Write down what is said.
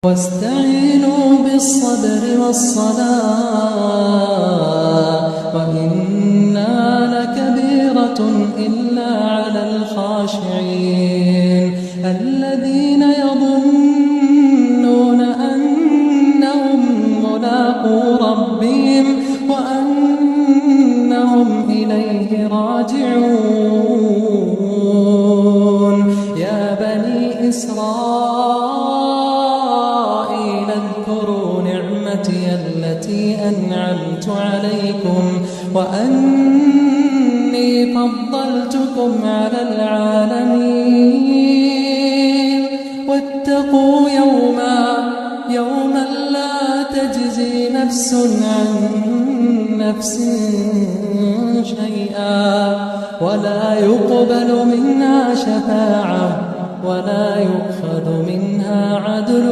واستعينوا بالصبر والصلاة وإنها لكبيرة إلا على الخاشعين الذين يظنون أنهم ملاقو ربهم وأنهم إليه راجعون. يا بني إسرائيل اذكروا نعمتي التي أنعمت عليكم وأني فضلتكم على العالمين. واتقوا يوما لا تجزي نفس عن نفس شيئا ولا يقبل منها شفاعة ولا يؤخذ منها عدل